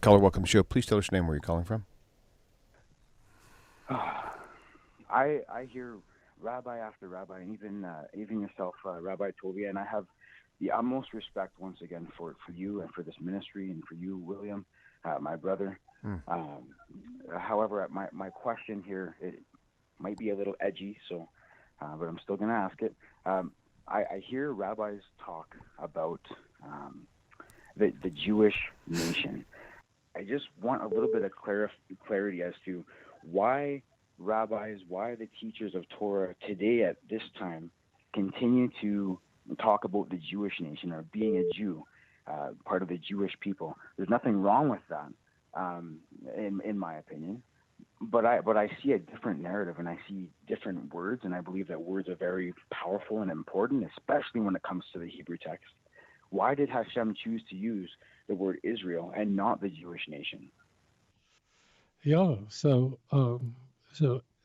Caller, welcome to the show. Please tell us your name, where you're calling from. I hear rabbi after rabbi, and even yourself, Rabbi Tovia, and I have the utmost respect once again for you and for this ministry and for you, William, my brother. Mm. However, my question here, it might be a little edgy, so but I'm still going to ask it. I hear rabbis talk about the Jewish nation. I just want a little bit of clarity as to why rabbis, why the teachers of Torah today at this time continue to talk about the Jewish nation or being a Jew, part of the Jewish people. There's nothing wrong with that, in my opinion. But I see a different narrative, and I see different words, and I believe that words are very powerful and important, especially when it comes to the Hebrew text. Why did Hashem choose to use the word Israel and not the Jewish nation? Yeah. So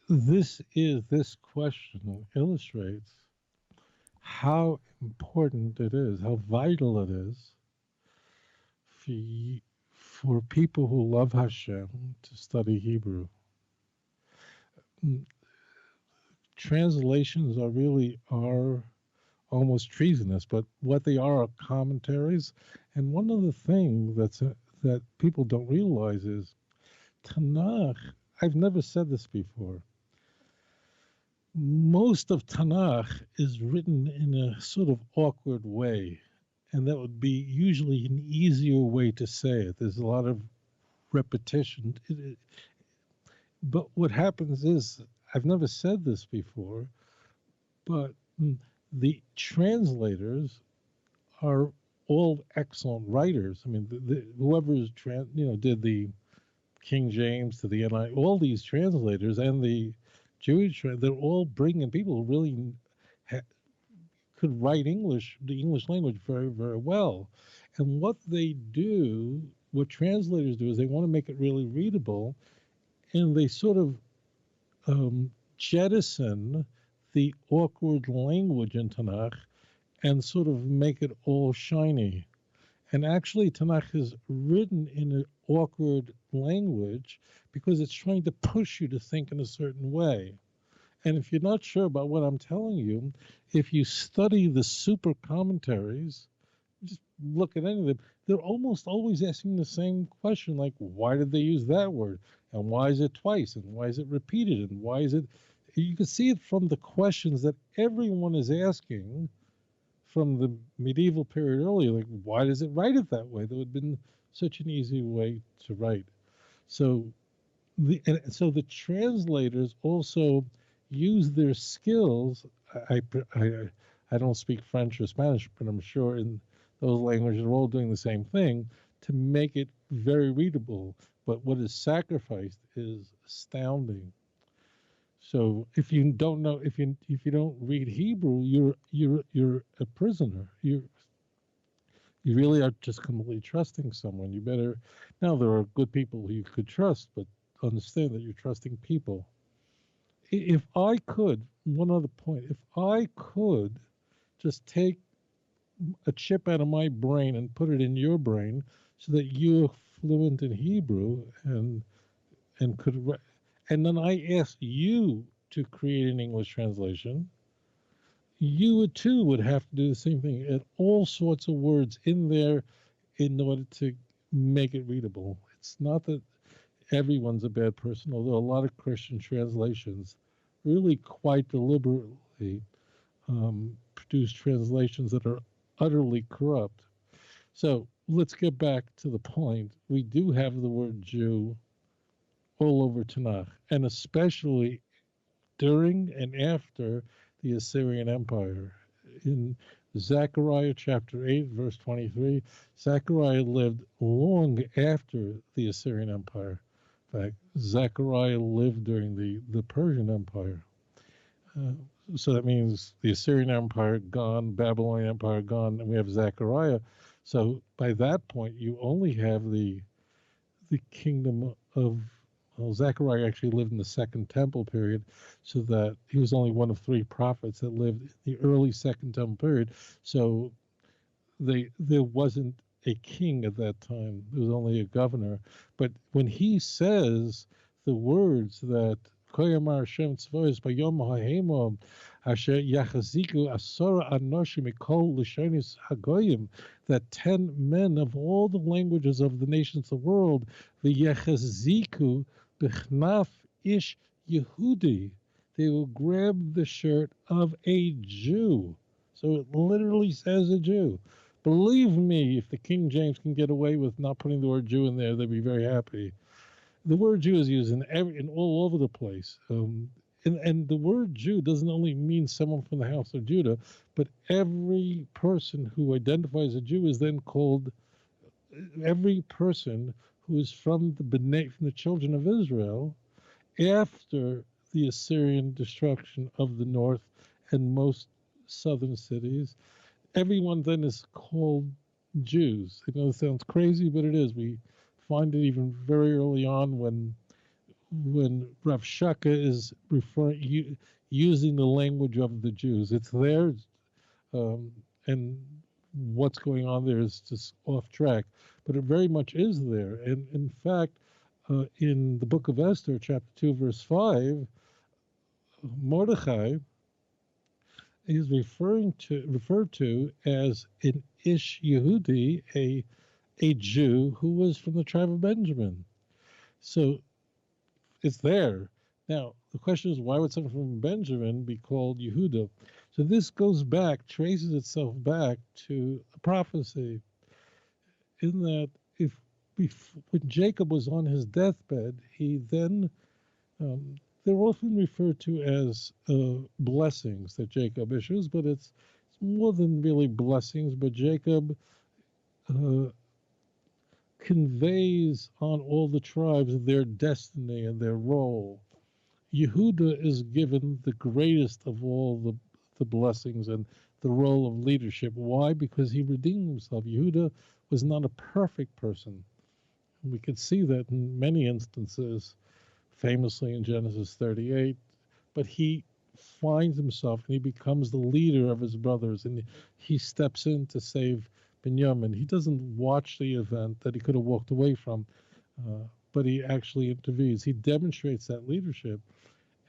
this question illustrates how important it is, how vital it is for people who love Hashem to study Hebrew. Translations are almost treasonous, but what they are commentaries. And one of the things that people don't realize is Tanakh. I've never said this before. Most of Tanakh is written in a sort of awkward way, and that would be usually an easier way to say it. There's a lot of repetition. But what happens is, I've never said this before, but the translators are all excellent writers. I mean, whoever's did the King James to the NI, all these translators and the Jewish, they're all brilliant people who really could write the English language very, very well. And what translators do is they want to make it really readable, and they sort of jettison the awkward language in Tanakh and sort of make it all shiny. And actually, Tanakh is written in an awkward language because it's trying to push you to think in a certain way. And if you're not sure about what I'm telling you, if you study the super commentaries, just look at any of them, they're almost always asking the same question, like, why did they use that word? And why is it twice? And why is it repeated? And why is it... You can see it from the questions that everyone is asking from the medieval period earlier, like, why does it write it that way? There would have been such an easy way to write. So the translators also use their skills. I don't speak French or Spanish, but I'm sure in those languages are all doing the same thing to make it very readable. But what is sacrificed is astounding. So if you don't know, if you don't read Hebrew, you're a prisoner. You really are just completely trusting someone. You better... Now, there are good people who you could trust, but understand that you're trusting people. If I could, one other point, if I could just take a chip out of my brain and put it in your brain so that you're fluent in Hebrew and could... And then I asked you to create an English translation, you too would have to do the same thing. Add all sorts of words in there in order to make it readable. It's not that everyone's a bad person, although a lot of Christian translations really quite deliberately produce translations that are utterly corrupt. So let's get back to the point. We do have the word Jew all over Tanakh, and especially during and after the Assyrian Empire. In Zechariah chapter 8, verse 23, Zechariah lived long after the Assyrian Empire. In fact, Zechariah lived during the Persian Empire. So that means the Assyrian Empire gone, Babylonian Empire gone, and we have Zechariah. So by that point, you only have the kingdom of... Well, Zechariah actually lived in the Second Temple period, so that he was only one of three prophets that lived in the early Second Temple period. So there wasn't a king at that time. There was only a governor. But when he says the words that Koyamar Hashem Tzvois Bayom Ha'hemom Asher Yachaziku Asora Anoshim Mikol Lashonis Hagoyim, that 10 men of all the languages of the nations of the world, the Yachaziku Bechnaf Ish Yehudi, they will grab the shirt of a Jew. So it literally says a Jew. Believe me, if the King James can get away with not putting the word Jew in there, they'd be very happy. The word Jew is used in all over the place. And the word Jew doesn't only mean someone from the house of Judah, but every person who identifies a Jew is then called every person who is from the children of Israel after the Assyrian destruction of the north and most southern cities. Everyone then is called Jews. I know it sounds crazy, but it is. We find it even very early on when Rav Shaka is using the language of the Jews. It's there, and what's going on there is just off track, but it very much is there. And in fact, in the book of Esther, chapter 2, verse 5, Mordechai is referred to as an Ish Yehudi, a Jew who was from the tribe of Benjamin. So it's there. Now, the question is, why would someone from Benjamin be called Yehuda? So this traces itself back to a prophecy, in that when Jacob was on his deathbed, he then, they're often referred to as blessings that Jacob issues, but it's more than really blessings, but Jacob conveys on all the tribes their destiny and their role. Yehuda is given the greatest of all the blessings and the role of leadership. Why? Because he redeemed himself. Yehuda was not a perfect person. We could see that in many instances, famously in Genesis 38, but he finds himself and he becomes the leader of his brothers, and he steps in to save Binyamin. He doesn't watch the event that he could have walked away from, but he actually intervenes. He demonstrates that leadership.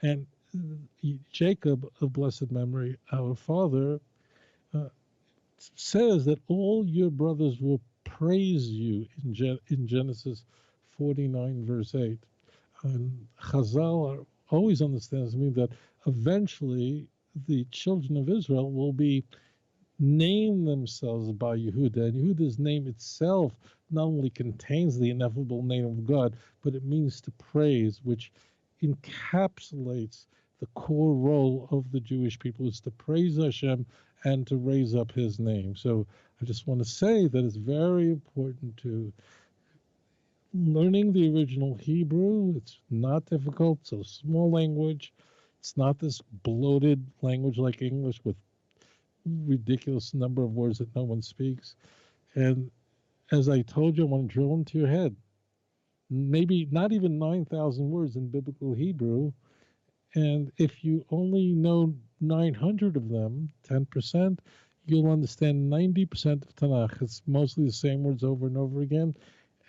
And Jacob, of blessed memory, our father, says that all your brothers will praise you in Genesis 49, verse 8. And Chazal always understands me that eventually the children of Israel will be name themselves by Yehuda, and Yehuda's name itself not only contains the ineffable name of God, but it means to praise, which encapsulates the core role of the Jewish people, is to praise Hashem and to raise up His name. So I just want to say that it's very important to learning the original Hebrew. It's not difficult. It's a small language. It's not this bloated language like English with ridiculous number of words that no one speaks. And as I told you, I want to drill into your head. Maybe not even 9,000 words in biblical Hebrew. And if you only know 900 of them, 10%, you'll understand 90% of Tanakh. It's mostly the same words over and over again.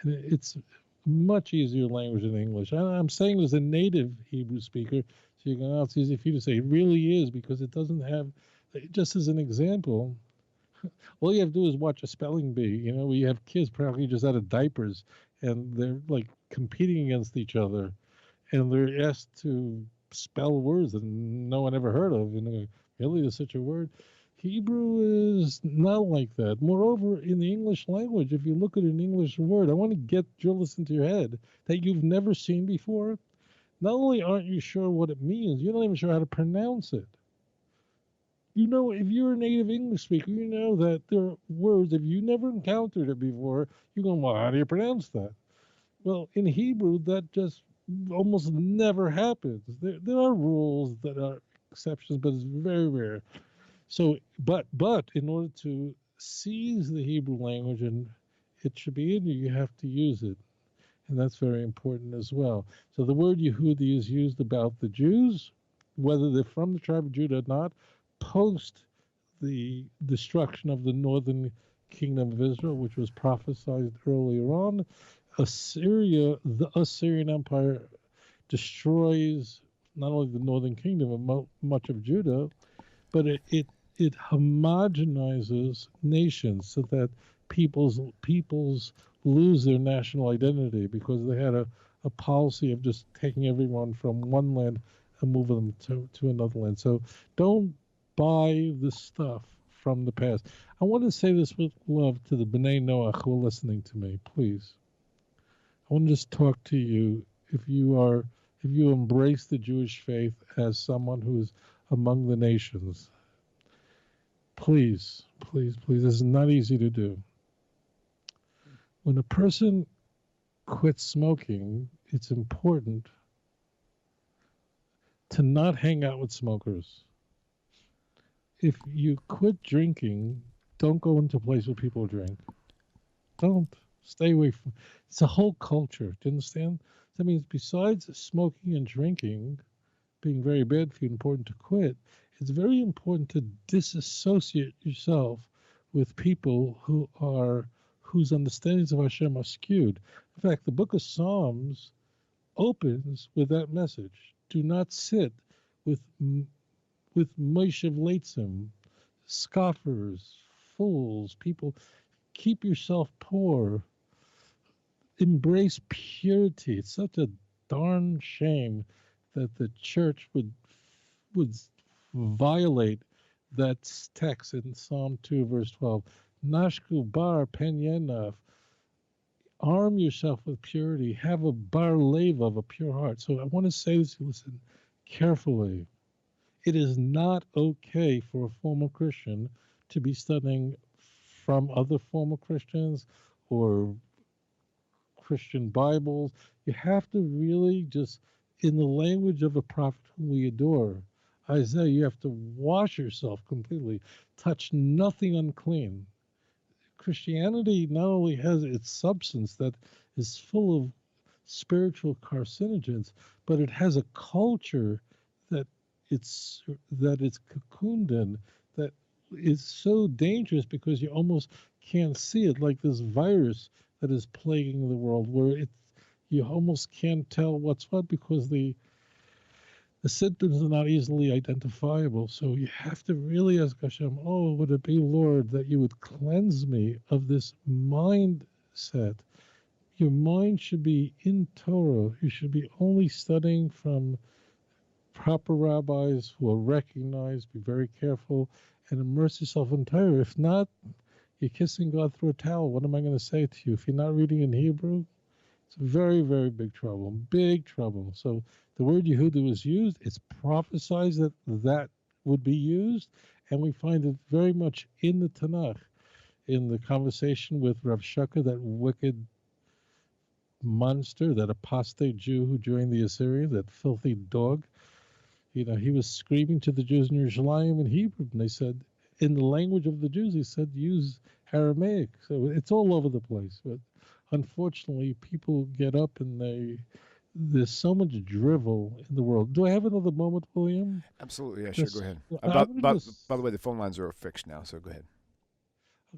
And it's a much easier language than English. I'm saying as a native Hebrew speaker, so you can, it's easy for you to say. It really is, because it doesn't have, just as an example, all you have to do is watch a spelling bee. You know, we have kids probably just out of diapers, and they're like competing against each other, and they're asked to spell words that no one ever heard of. And really, there's such a word. Hebrew is not like that. Moreover, in the English language, if you look at an English word, I want to drill this into your head that you've never seen before. Not only aren't you sure what it means, you're not even sure how to pronounce it. You know, if you're a native English speaker, you know that there are words, if you never encountered it before, you're going, well, how do you pronounce that? Well, in Hebrew, that just almost never happens. There are rules that are exceptions, but it's very rare. So, but in order to seize the Hebrew language, and it should be in you have to use it. And that's very important as well. So the word Yehudi is used about the Jews, whether they're from the tribe of Judah or not, post the destruction of the northern kingdom of Israel, which was prophesied earlier on. Assyria, the Assyrian Empire, destroys not only the northern kingdom, but much of Judah, but it homogenizes nations so that peoples lose their national identity because they had a policy of just taking everyone from one land and moving them to another land. So don't buy the stuff from the past. I want to say this with love to the B'nai Noach who are listening to me, please. I want to just talk to you if you embrace the Jewish faith as someone who is among the nations. Please, please, please. This is not easy to do. When a person quits smoking, it's important to not hang out with smokers. If you quit drinking, don't go into a place where people drink. Don't. Stay away from. It's a whole culture. Do you understand? That means besides smoking and drinking being very bad for you, important to quit, it's very important to disassociate yourself with people whose understandings of Hashem are skewed. In fact, the book of Psalms opens with that message. Do not sit with Moshe Leitzim, scoffers, fools, people. Keep yourself poor. Embrace purity. It's such a darn shame that the church would violate that text in Psalm 2, verse 12. Nashku bar penyenav. Arm yourself with purity. Have a bar leva of a pure heart. So I want to say this, listen carefully. It is not okay for a former Christian to be studying from other former Christians or Christian Bibles. You have to really just, in the language of a prophet whom we adore, Isaiah, you have to wash yourself completely. Touch nothing unclean. Christianity not only has its substance that is full of spiritual carcinogens, but it has a culture that it's cocooned in that is so dangerous because you almost can't see it, like this virus that is plaguing the world, where you almost can't tell what's what because the symptoms are not easily identifiable. So you have to really ask Hashem, oh, would it be, Lord, that you would cleanse me of this mindset? Your mind should be in Torah. You should be only studying from proper rabbis who are recognized. Be very careful and immerse yourself in Torah. If not, you're kissing God through a towel. What am I going to say to you? If you're not reading in Hebrew, it's very, very big trouble. Big trouble. So the word Yehuda is used. It's prophesied that would be used, and we find it very much in the Tanakh, in the conversation with Rav Shaka, that wicked monster, that apostate Jew who joined the Assyrians, that filthy dog. He was screaming to the Jews in Yerushalayim in Hebrew, and they said, in the language of the Jews, he said, use Aramaic. So it's all over the place. But unfortunately, people get up and there's so much drivel in the world. Do I have another moment, William? Absolutely, yeah, sure, go ahead. By the way, the phone lines are fixed now, so go ahead.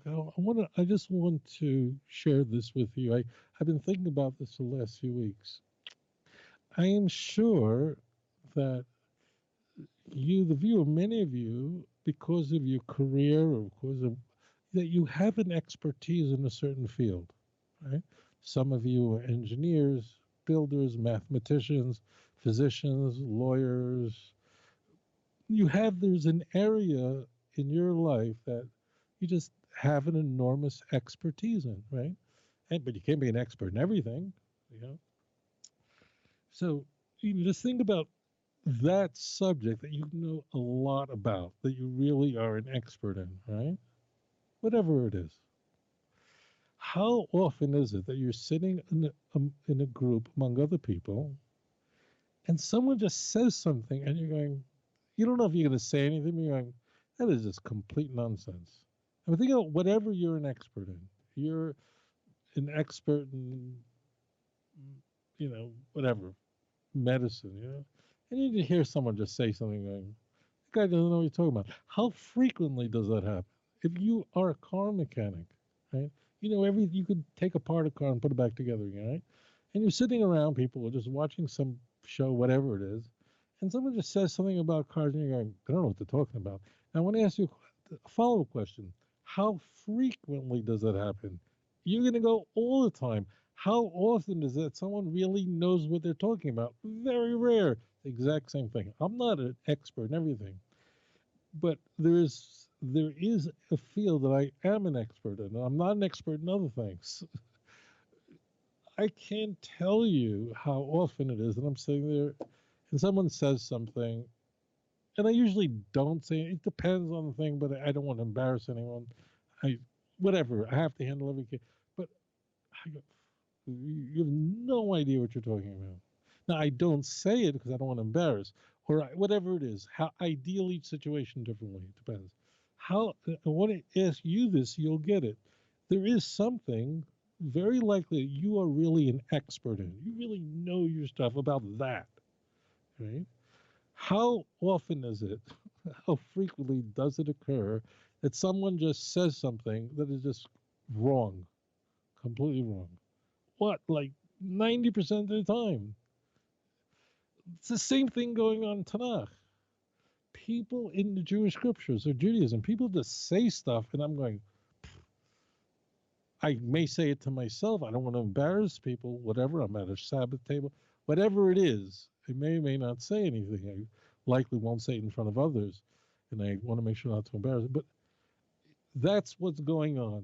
Okay, I just want to share this with you. I've been thinking about this the last few weeks. I am sure that the viewer, many of you, because of your career or because of that, you have an expertise in a certain field, right? Some of you are engineers, builders, mathematicians, physicians, lawyers. There's an area in your life that you just have an enormous expertise in, right? But you can't be an expert in everything, you know? So just think about that subject that you know a lot about, that you really are an expert in, right? Whatever it is. How often is it that you're sitting in a group among other people and someone just says something and you're going, you don't know if you're going to say anything, but you're going, that is just complete nonsense. I mean, think about whatever you're an expert in. You're an expert in, whatever, medicine, and you just hear someone just say something going, the guy doesn't know what you're talking about. How frequently does that happen? If you are a car mechanic right? You could take apart a car and put it back together again, right? And you're sitting around, people are just watching some show, whatever it is, and someone just says something about cars, and you're going, I don't know what they're talking about. Now, I want to ask you a follow-up question. How frequently does that happen? You're going to go all the time. How often is that someone really knows what they're talking about? Very rare. The exact same thing. I'm not an expert in everything, but there is a field that I am an expert in. I'm not an expert in other things. I can't tell you how often it is that I'm sitting there and someone says something, and I usually don't say it. It depends on the thing, but I don't want to embarrass anyone. I whatever. I have to handle every case. But I go, you have no idea what you're talking about. Now I don't say it because I don't want to embarrass, or whatever it is. How I deal each situation differently. It depends. How I want to ask you this, you'll get it. There is something very likely you are really an expert in. You really know your stuff about that, right? How often is it? How frequently does it occur that someone just says something that is just wrong, completely wrong? What, like 90% of the time? It's the same thing going on in Tanakh. People in the Jewish scriptures or Judaism, people just say stuff, and I'm going, I may say it to myself. I don't want to embarrass people, whatever. I'm at a Sabbath table, whatever it is. I may or may not say anything. I likely won't say it in front of others, and I want to make sure not to embarrass them. But that's what's going on.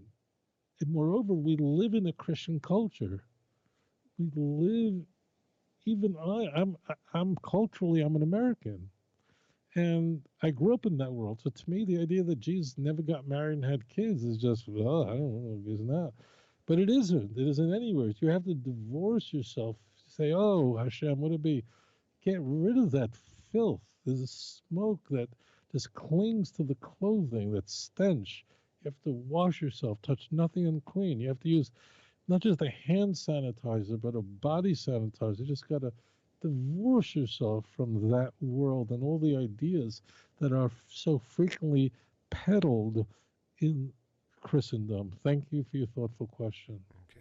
And moreover, we live in a Christian culture. We live, even I'm culturally, I'm an American. And I grew up in that world. So to me, the idea that Jesus never got married and had kids is just, well, I don't know, it's not. But it isn't. It isn't anywhere. You have to divorce yourself. Say, oh, Hashem, would it be? Get rid of that filth. There's a smoke that just clings to the clothing, that stench. You have to wash yourself, touch nothing unclean. You have to use not just a hand sanitizer, but a body sanitizer. You just got to divorce yourself from that world and all the ideas that are so frequently peddled in Christendom. Thank you for your thoughtful question.